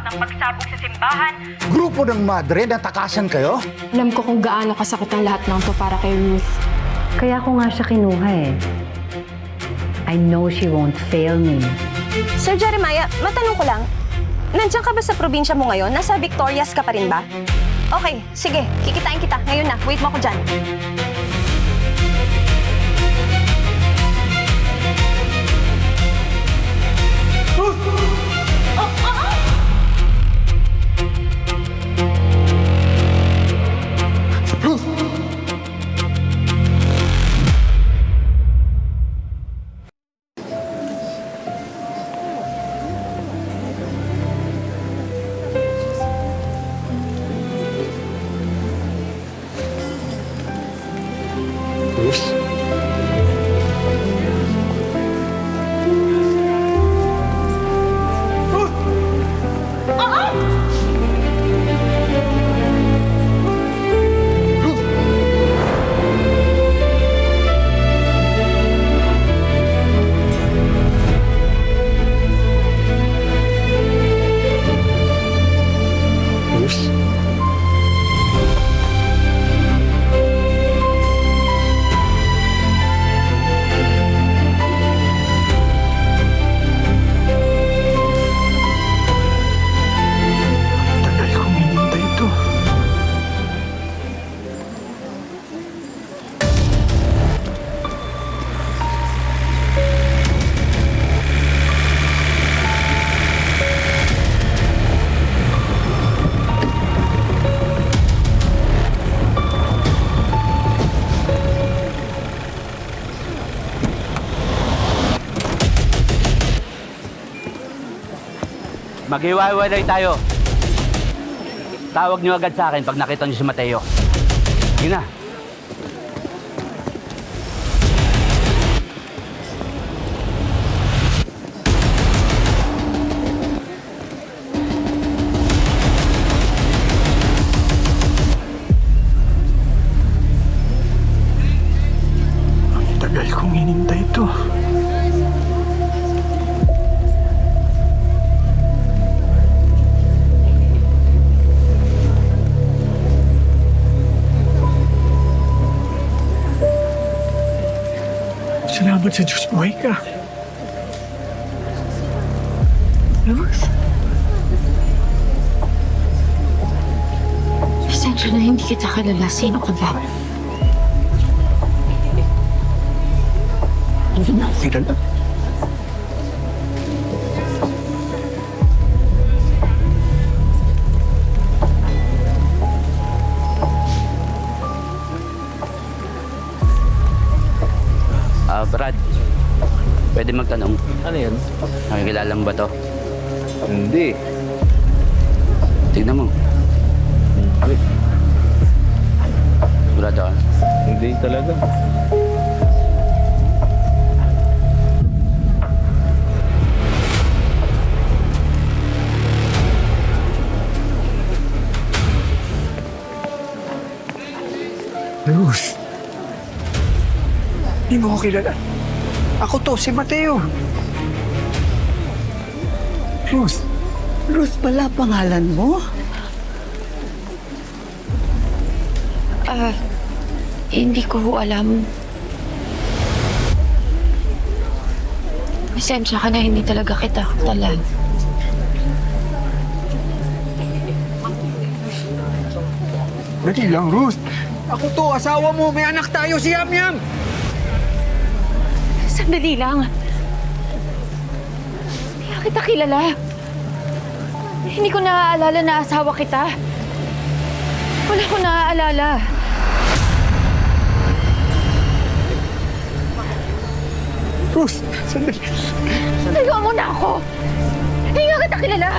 ng pagsabog sa simbahan. Grupo ng madre, natakasan kayo? Alam ko kung gaano kasakit ang lahat ng to para kay Ruth. Kaya ko nga siya kinuha eh. I know she won't fail me. Sir Jeremiah, matanong ko lang. Nandiyan ka ba sa probinsya mo ngayon? Nasa Victorias ka pa rin ba? Okay, sige. Kikitain kita. Ngayon na. Wait mo ako dyan. Mag-iwalay tayo. Tawag niyo agad sa akin pag nakita niyo si Mateo. Sige na. Ang tagal kong hinintay ito. Salamat sa Diyos, buhay ka. Ruth? Pasensya na hindi kita kilala. Sino ka ba? Hindi na ako kilala. Brad, pwede magtanong. Ano yan? Nakikilala mo ba to? Hindi. Tignan mo. Hindi. Brad, ah. Hindi talaga. Ruth. Hindi mo ko kilala. Ako to, si Mateo. Ruth. Ruth pala pangalan mo? Hindi ko ho alam. Pasensya ka na, hindi talaga kita kilala. Dali lang, Ruth. Ako to, asawa mo. May anak tayo, si Yam-Yam. Sandali lang. Hindi ka kita kilala. Hindi ko naaalala na asawa kita. Wala ko naaalala. Ruth, sandali. Tayo mo na ako! Hindi nga kita kilala!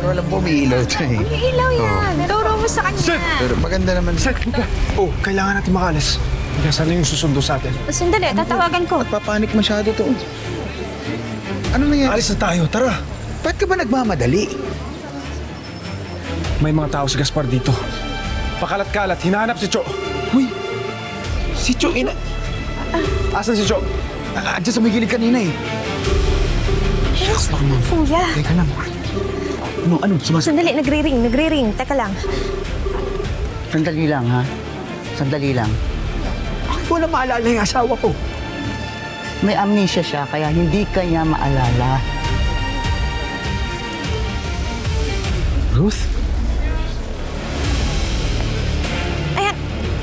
Pero alam mo, may ilaw ito eh. May ilaw yan. Turo mo sa kanya. Pero maganda naman. Oh, kailangan natin makalas. Hanggang sana yung susundo sa atin. Sandali, tatawagan ko. Papanik masyado to. Ano nangyari? Alis na tayo, tara. Ba't ka ba nagmamadali? May mga tao si Gaspar dito. Pakalat-kalat, hinahanap si Cho. Uy, si Cho, Asan si Cho? Andiyan sa may gilid kanina eh. Diyos, kuya. Teka lang. Ano? Sandali, nagre-ring. Teka lang. Sandali lang, ha? Sandali lang. Bakit mo na maalala yung asawa ko? May amnesia siya, kaya hindi kanya maalala. Ruth? Ayan,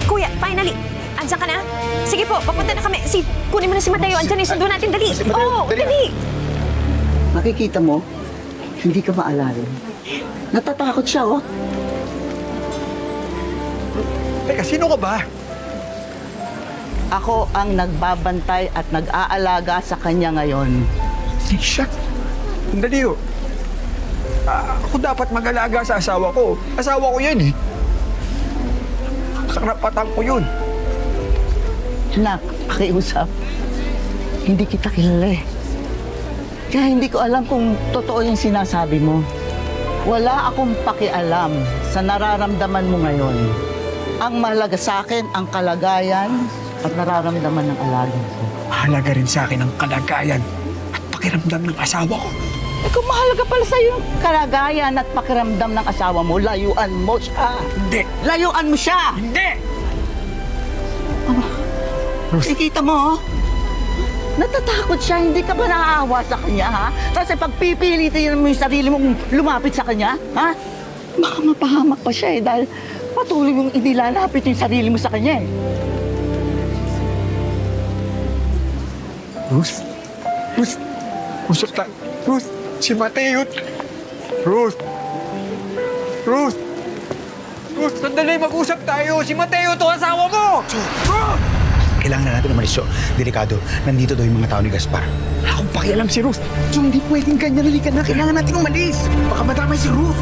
kuya, finally. Andiyan ka na? Sige po, papunta na kami. Kunin mo na si Mateo. Andiyan, isundo natin. Dali. Oo, dali. Nakikita mo, hindi ka maalala. Natatakot siya, oh. Teka, sino ka ba? Ako ang nagbabantay at nag-aalaga sa kanya ngayon. Siya? Sandali ho. Ako dapat mag-alaga sa asawa ko. Asawa ko yan eh. Karapatan ko yun. Nak, pakiusap. Hindi kita kilala eh. Kaya hindi ko alam kung totoo yung sinasabi mo. Wala akong pakialam sa nararamdaman mo ngayon. Ang mahalaga sa akin ang kalagayan at nararamdaman ng alaga ko. Mahalaga rin sa akin ang kalagayan at pakiramdam ng asawa ko. Eh kung mahalaga pala sa'yo yung kalagayan at pakiramdam ng asawa mo, layuan mo siya. Hindi! Layuan mo siya! Hindi! Ikita mo, oh. Natatakot siya, hindi ka ba naaawa sa kanya, ha? Kasi pagpipilitin mo yung sarili mong lumapit sa kanya, ha? Baka mapahamak pa siya eh, dahil patuloy mong inilalapit yung sarili mo sa kanya eh. Ruth? Usap tayo. Ruth! Si Mateo! Ruth! Sandali, mag-usap tayo! Si Mateo to, asawa mo! Ruth! Kailangan na natin umalis, delikado. Nandito daw yung mga tao ni Gaspar. Wala akong pakialam si Ruth. Hindi pwedeng ganyan. Halika na. Kailangan natin umalis. Baka madamay si Ruth.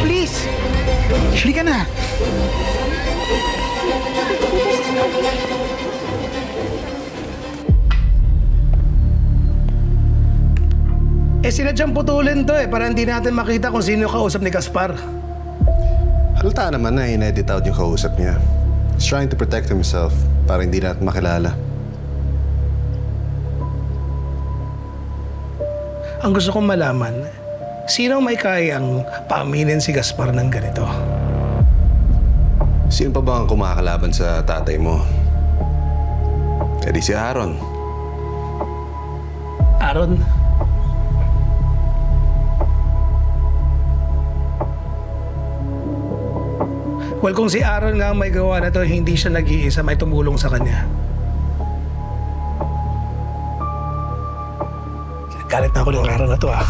Please! Halika na. Sinadyang putulin to para hindi natin makita kung sino yung kausap ni Gaspar. Halata naman na in-edit out yung kausap niya. He's trying to protect himself para hindi natin makilala. Ang gusto kong malaman, sino may kayang paaminin si Gaspar ng ganito? Sino pa ba ang kumakalaban sa tatay mo? Eh di si Aaron. Aaron? Well, kung si Aaron nga ang may gawa na to, hindi siya nag-iisa, may tumulong sa kanya. Galit na ako ng Aaron na to, ah.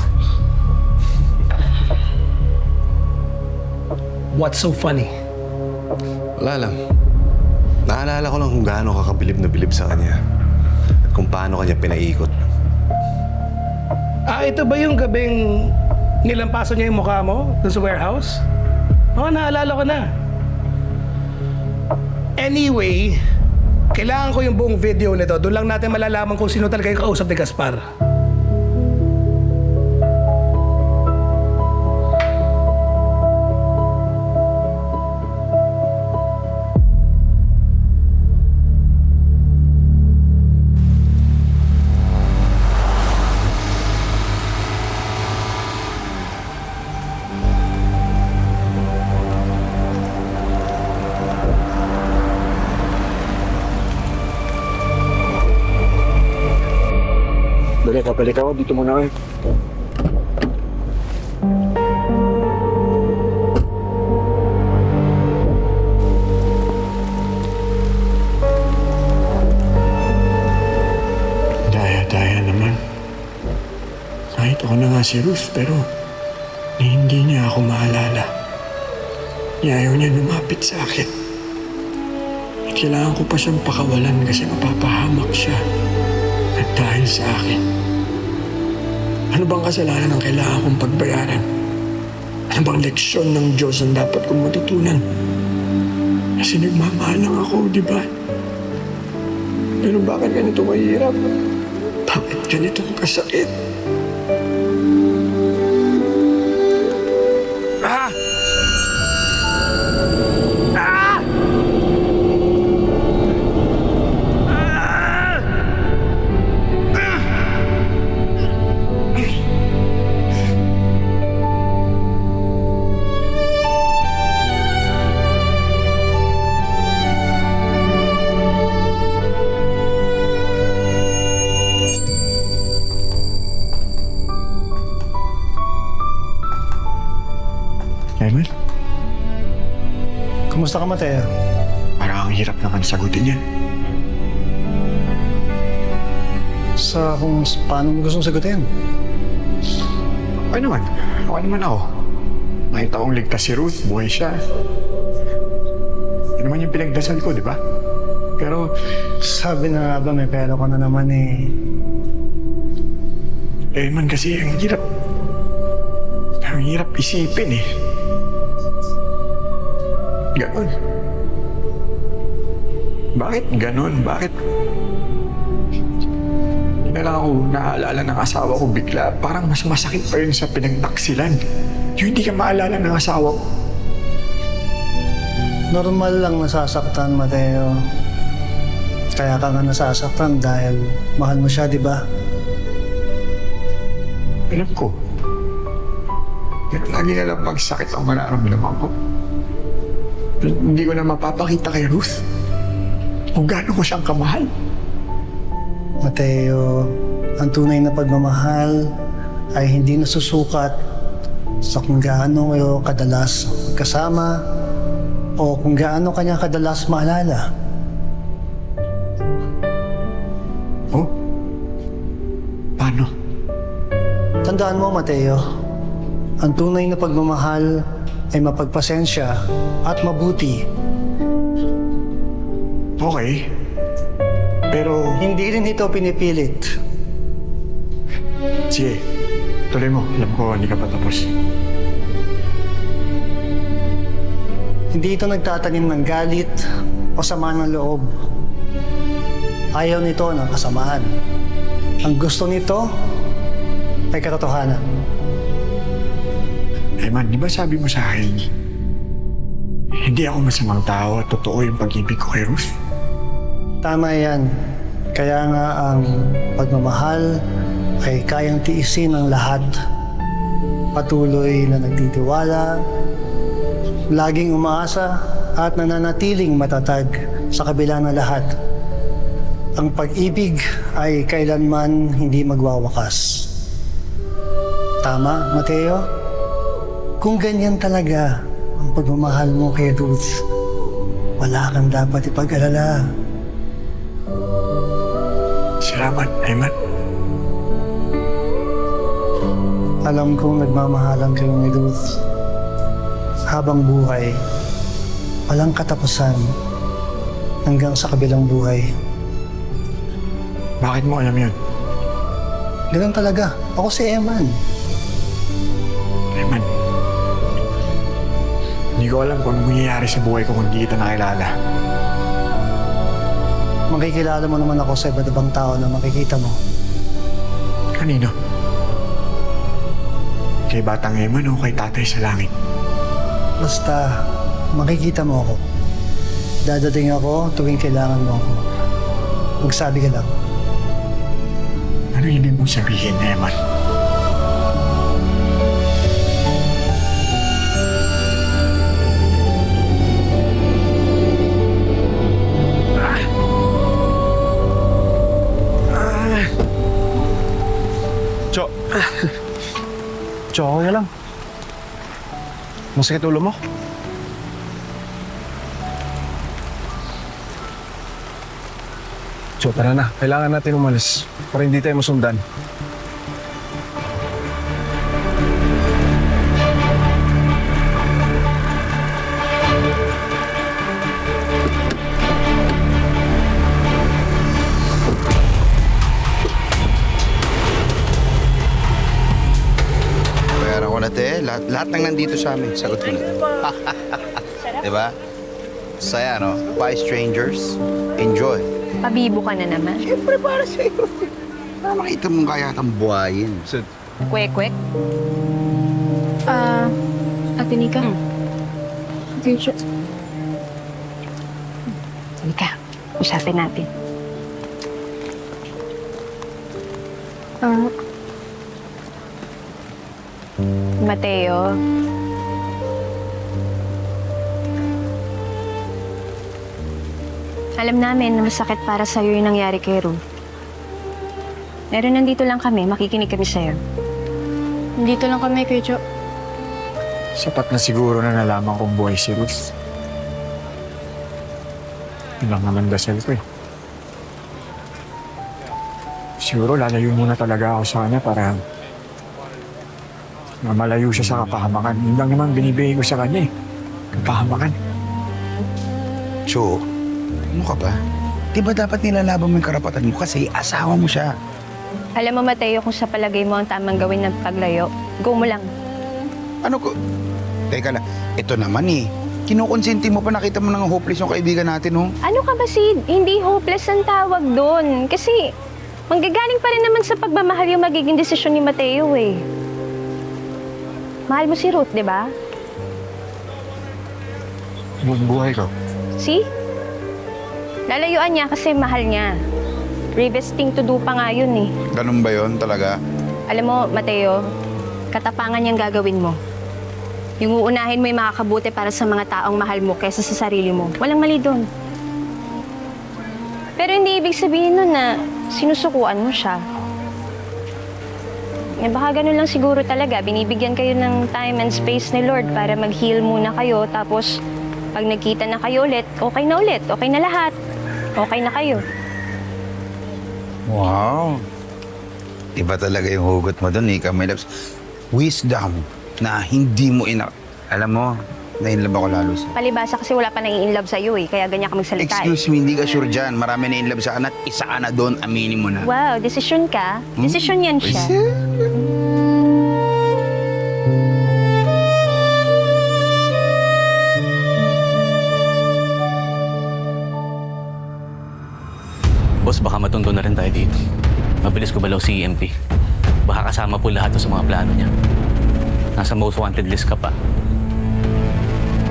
What's so funny? Wala lang. Naalala ko lang kung gaano kakabilib na bilib sa kanya. At kung paano kanya pinaikot. Ito ba yung gabing nilampaso niya yung mukha mo dun sa warehouse? Oo, naalala ko na. Anyway, kailangan ko yung buong video nito. Doon lang natin malalaman kung sino talaga yung kausap ni Gaspar. Balik ako. Dito muna kayo. Daya naman. Kahit ako na nga si Ruth, pero hindi niya ako maalala. Ayaw niya lumapit sa akin. At kailangan ko pa siyang pakawalan kasi mapapahamak siya. At dahil sa akin, ano bang kasalanan ang kailangan kong pagbayaran? Ano bang leksyon ng Diyos ang dapat kong matutunan? Kasi nagmamahal lang ako, di ba? Pero bakit ganito mahirap? Bakit ganito kasakit? Kamusta ka, Mateo? Parang ang hirap naman sagutin yan. Sa kung paano mo gustong sagutin? Okay naman. Okay naman ako. Nakita kong ligtas si Ruth, buhay siya. Yun naman yung pinagdasal ko, di ba? Pero sabi na nga ba may pera ko na naman eh. Eh man kasi ang hirap isipin eh. Ganon. Bakit ganon? Bakit? Hindi na lang ako naaalala ng asawa ko bigla. Parang mas masakit pa yun sa pinagtaksilan. Yung hindi ka maalala ng asawa ko. Normal lang nasasaktan, Mateo. Kaya ka nga nasasaktan dahil mahal mo siya, di ba? Alam ko. Pero lagi na lang pagsakit ang mararamdaman ko. Hindi ko na mapapakita kay Ruth kung gaano ko siyang kamahal. Mateo, ang tunay na pagmamahal ay hindi nasusukat sa kung gaano kayo kadalas kasama o kung gaano kanya kadalas maalala. Oh? Paano? Tandaan mo, Mateo, ang tunay na pagmamahal ay mapagpasensya at mabuti. Okay. Pero... Hindi rin ito pinipilit. Sige, tuloy mo. Alam ko, hindi ka pa tapos. Hindi ito nagtatanim ng galit o sama ng loob. Ayaw nito ng kasamaan. Ang gusto nito ay katotohanan. Man, di ba sabi mo sa akin, hindi ako masamang tao at totoo yung pag-ibig ko kay Ruth? Tama yan. Kaya nga ang pagmamahal ay kayang tiisin ng lahat. Patuloy na nagtitiwala, laging umaasa at nananatiling matatag sa kabila ng lahat. Ang pag-ibig ay kailanman hindi magwawakas. Tama, Mateo? Kung ganyan talaga ang pagmamahal mo kay Ruth, wala kang dapat ipag-alala. Salamat, Ayman. Alam kong nagmamahalan kayo ni Ruth. Habang buhay, walang katapusan hanggang sa kabilang buhay. Bakit mo alam yun? Ganun talaga. Ako si Eman. Ayman. Hindi ko alam kung ano mangyayari sa buhay ko kung hindi kita nakilala. Makikilala mo naman ako sa iba't ibang tao na makikita mo. Kanino? Kay Batang Eman o kay Tatay sa Langit? Basta, makikita mo ako. Dadating ako tuwing kailangan mo ako. Magsabi ka lang. Ano ibig mong sabihin, Eman? Cho, okay lang. Masakit ulo mo? Cho, tara na. Kailangan natin umalis para hindi tayo masundan. Lahat ng nandito sa amin, sagot ko na. Diba? Saya, no? Bye, strangers. Enjoy. Pabibo ka na naman. Siyempre, para sa'yo. Para makita mong kaya kang buhayin. Kwek-kwek? Ate Nika. Future. Halika, usapin natin. Mateo. Alam namin na masakit para sa'yo yung nangyari kay Ruth. Pero nandito lang kami, makikinig kami sa'yo. Nandito lang kami, Kuya Jo. Sapat na siguro na nalaman kong buhay si Ruth. Yun lang naman dasal ko eh. Siguro lalayo muna talaga ako sa kanya para malayo siya sa kapahamakan. Yun lang naman binibigay ko sa kanya eh. Kapahamakan. Cho, ano ka ba? Di ba dapat nilalaban mo yung karapatan mo kasi asawa mo siya? Alam mo, Mateo, kung sa palagay mo ang tamang gawin ng paglayo, go mo lang. Ano ko? Teka lang, ito naman eh. Kinukonsinti mo pa, nakita mo nang hopeless yung kaibigan natin, oh. Ano ka ba, Sid? Hindi hopeless ang tawag doon. Kasi manggagaling pa rin naman sa pagmamahal yung magiging desisyon ni Mateo eh. Mahal mo si Ruth, di ba? Buong buhay ko. See? Lalayuan niya kasi mahal niya. Bravest thing to do pa nga yun eh. Ganun ba yun talaga? Alam mo, Mateo, katapangan niyang gagawin mo. Yung uunahin mo yung makakabuti para sa mga taong mahal mo kaysa sa sarili mo. Walang mali doon. Pero hindi ibig sabihin nun na sinusukuan mo siya. Eh baka ganun lang siguro talaga. Binibigyan kayo ng time and space ni Lord para mag-heal muna kayo. Tapos pag nagkita na kayo ulit, okay na ulit. Okay na lahat. Okay na kayo. Wow. Iba talaga yung hugot mo doon, Ika, my loves. Wisdom na hindi mo Alam mo, na-inlove ako lalo sa... Palibasa kasi wala pa nai-inlove sa'yo eh. Kaya ganyan ka magsalita. Excuse me, hindi ka sure dyan. Marami na-inlove sa akin at isa ka na doon, aminin mo na. Wow, desisyon ka? Desisyon yan siya. Boss, baka matundo na rin tayo dito. Mabilis ko balaw si EMP. Baka kasama po lahat sa mga plano niya. Nasa most wanted list ka pa.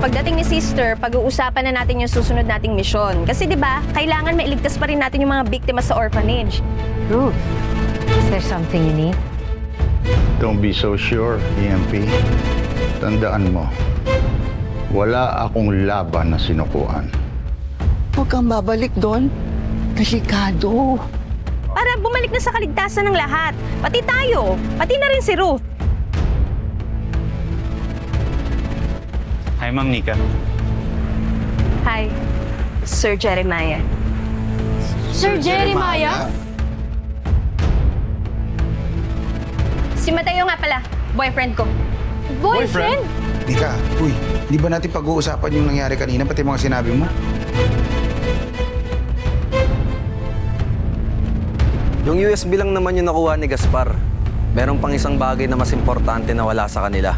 Pagdating ni Sister, pag-uusapan na natin yung susunod nating misyon. Kasi di ba, kailangan mailigtas pa rin natin yung mga biktima sa orphanage. Ruth, is there something you need? Don't be so sure, EMP. Tandaan mo, wala akong laban na sinukuan. Huwag kang babalik doon. Delikado. Para bumalik na sa kaligtasan ng lahat. Pati tayo. Pati na rin si Ruth. Hi, Ma'am Nika. Hi, Sir Jeremiah. Sir Jeremiah? Si Mateo nga pala, boyfriend ko. Boyfriend? Ika, uy, di ba natin pag-uusapan yung nangyari kanina, pati mga sinabi mo? Yung USB lang naman yung nakuha ni Gaspar. Meron pang isang bagay na mas importante na wala sa kanila.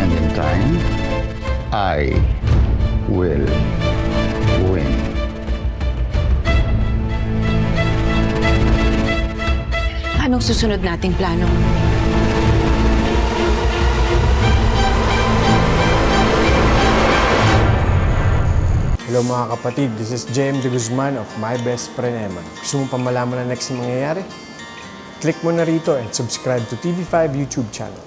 And in time, I will win. Anong susunod nating plano? Hello mga kapatid, this is Jem De Guzman of My Best Friend Eman. Gusto mo pa malaman na next na mangyayari? Click mo na rito and subscribe to TV5 YouTube channel.